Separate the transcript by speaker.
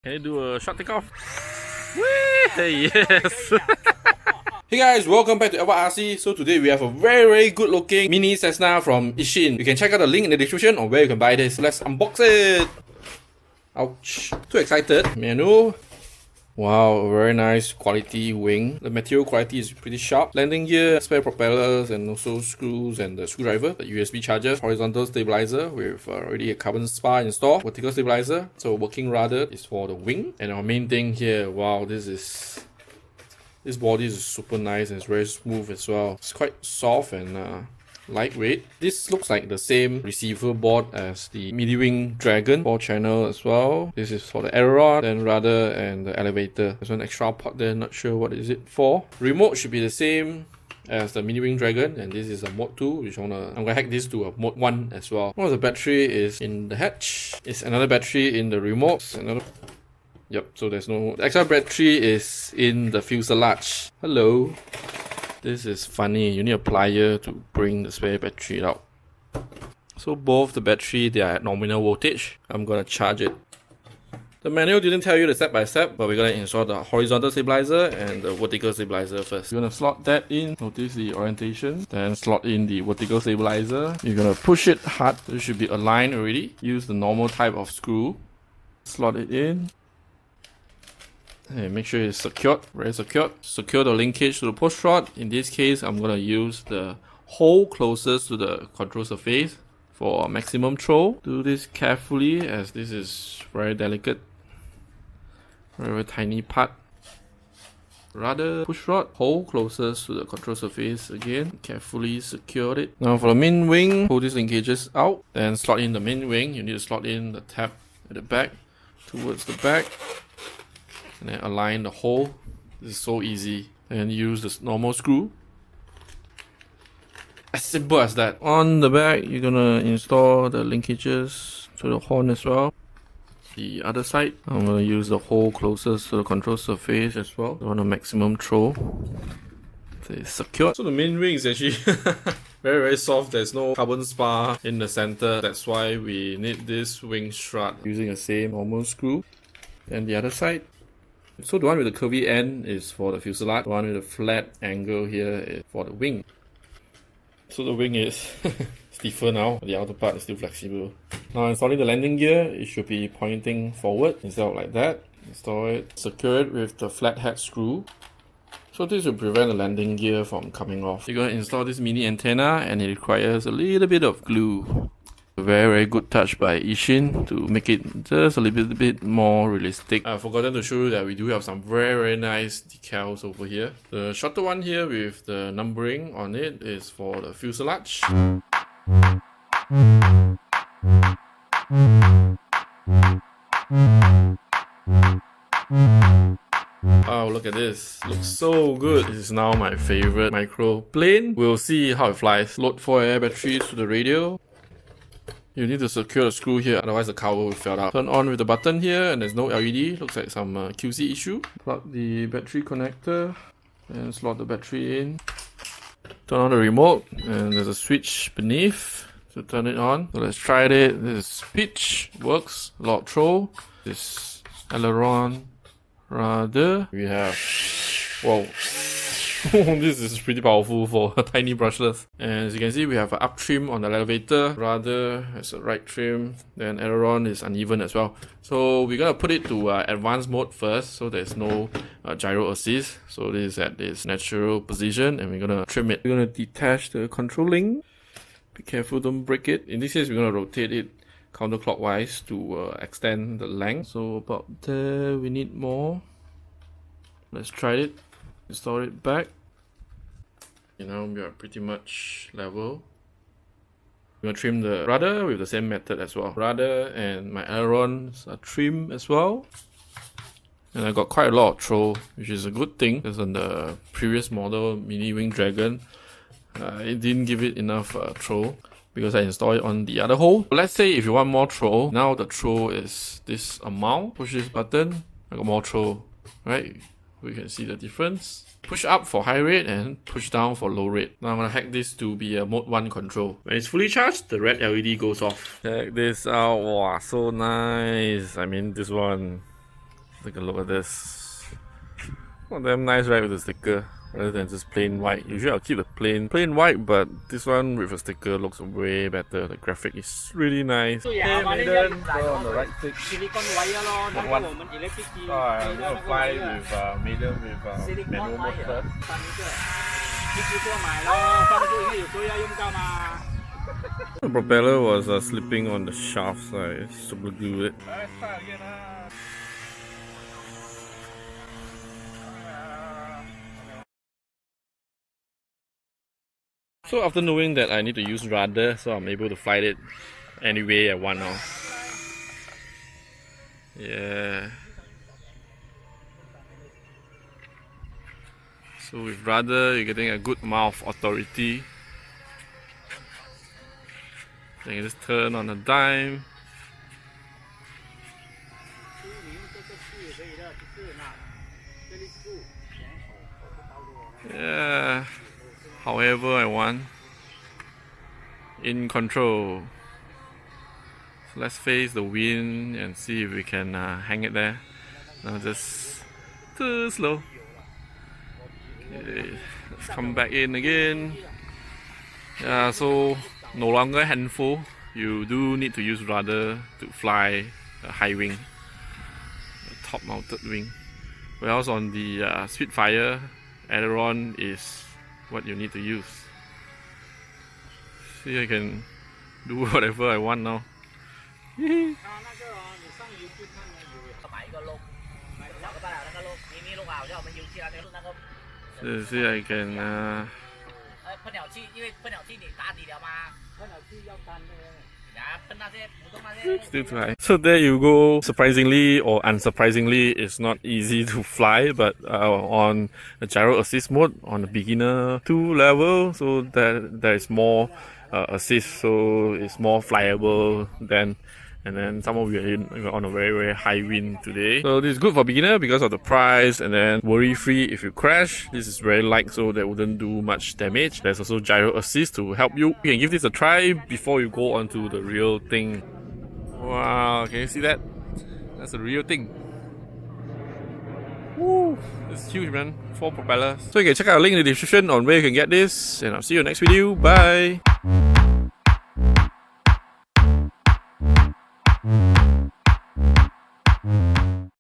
Speaker 1: Can you do a short takeoff? Whee! Yes!
Speaker 2: Hey guys, welcome back to RC. So today we have a very good looking mini Cessna from Eachine. You can check out the link in the description on where you can buy this. Let's unbox it. Ouch. Too excited. Menu. Wow, very nice quality wing. The material quality is pretty sharp. Landing gear, spare propellers, and also screws and the screwdriver, the USB charger, horizontal stabilizer with already a carbon spar installed, vertical stabilizer. So working rudder is for the wing. And our main thing here, wow, this body is super nice and it's very smooth as well. It's quite soft and lightweight. This looks like the same receiver board as the midi-wing Dragon 4-channel as well. This is for the aileron, then rudder and the elevator. There's one extra part there, not sure what is it for. Remote should be the same as the midi-wing Dragon, and this is a mode 2, which I'm gonna hack this to a mode 1 as well. One of the battery is in the hatch. It's another battery in the remote. Yep, so there's no... The extra battery is in the fuselage. Hello. This is funny, you need a plier to bring the spare battery out. So both the battery, they are at nominal voltage. I'm gonna charge it. The manual didn't tell you the step by step, but we're gonna install the horizontal stabilizer and the vertical stabilizer first. You're gonna slot that in, notice the orientation, then slot in the vertical stabilizer. You're gonna push it hard, it should be aligned already. Use the normal type of screw. Slot it in. And make sure it's secured, very secured. Secure the linkage to the push rod. In this case, I'm going to use the hole closest to the control surface for maximum throw. Do this carefully as this is very delicate. Very tiny part. Rudder push rod, hole closest to the control surface again. Carefully secure it. Now for the main wing, pull these linkages out. Then slot in the main wing. You need to slot in the tab at the back, towards the back. And then align the hole. This is so easy. And use this normal screw. As simple as that. On the back, you're gonna install the linkages to the horn as well. The other side, I'm gonna use the hole closest to the control surface as well. On a maximum throw. So it's secured. So the main wing is actually very soft. There's no carbon spar in the center. That's why we need this wing strut using the same normal screw. And the other side. So the one with the curvy end is for the fuselage, the one with the flat angle here is for the wing. So the wing is stiffer now, the outer part is still flexible. Now installing the landing gear, it should be pointing forward instead of like that. Install it, secure it with the flat head screw. So this will prevent the landing gear from coming off. You're going to install this mini antenna and it requires a little bit of glue. A very good touch by Eachine to make it just a little bit more realistic. I've forgotten to show you that we do have some very nice decals over here. The shorter one here with the numbering on it is for the fuselage. Wow, look at this. Looks so good. This is now my favorite micro plane. We'll see how it flies. Load 4 air batteries to the radio. You need to secure the screw here, otherwise the cover will fall out. Turn on with the button here and there's no LED. Looks like some QC issue. Plug the battery connector and slot the battery in. Turn on the remote and there's a switch beneath to turn it on. So let's try it. This is pitch, works. Lock throw. This aileron rudder. We have... Whoa. This is pretty powerful for a tiny brushless. And as you can see, we have an up trim on the elevator. Rudder has a right trim. Then aileron is uneven as well. So we're gonna put it to advanced mode first, so there's no gyro assist. So this is at its natural position, and we're gonna trim it. We're gonna detach the control link. Be careful, don't break it. In this case, we're gonna rotate it counterclockwise to extend the length. So about there, we need more. Let's try it. Install it back. You know, we are pretty much level. We're gonna trim the rudder with the same method as well. Rudder and my ailerons are trimmed as well. And I got quite a lot of throw, which is a good thing, because on the previous model, midi-wing Dragon, it didn't give it enough throw because I installed it on the other hole. But let's say if you want more throw, now the throw is this amount. Push this button, I got more throw, right? We can see the difference. Push up for high rate and push down for low rate. Now I'm gonna hack this to be a mode 1 control. When it's fully charged, the red LED goes off. Check this out. Wow, so nice. I mean, this one
Speaker 1: Take a look at this. Oh, damn nice, right, with the sticker rather than just plain white. Usually I'll keep the plain white, but this one with a sticker looks way better. The graphic is really nice. Hey, Maiden, go on the right stick. One. I'm gonna fly with Maiden with manual mode first. The propeller was slipping on the shaft, so I super glued it. Let's try again. So after knowing that I need to use Rudder, so I'm able to fly it any way I want now. Yeah. So with Rudder, you're getting a good amount of authority. Then you just turn on a dime. Yeah. However I want. In control. So let's face the wind and see if we can hang it there. Now just too slow. Okay, let's come back in again. Yeah, so no longer handful. You do need to use Rudder to fly a high wing, a top mounted wing. Whereas on the Spitfire, aileron is what you need to use. See, I can do whatever I want now. So, see, I can still too high. So there you go. Surprisingly or unsurprisingly, it's not easy to fly, but on the gyro assist mode on the beginner 2 level, so there is more assist, so it's more flyable then. And then some of you are on a very high wind today. So this is good for beginner because of the price, and then worry free if you crash. This is very light, so that wouldn't do much damage. There's also gyro assist to help you. You can give this a try before you go onto the real thing. Wow, can you see that? That's the real thing. Woo! It's huge, man. 4 propellers. So you can check out a link in the description on where you can get this, and I'll see you in the next video. Bye!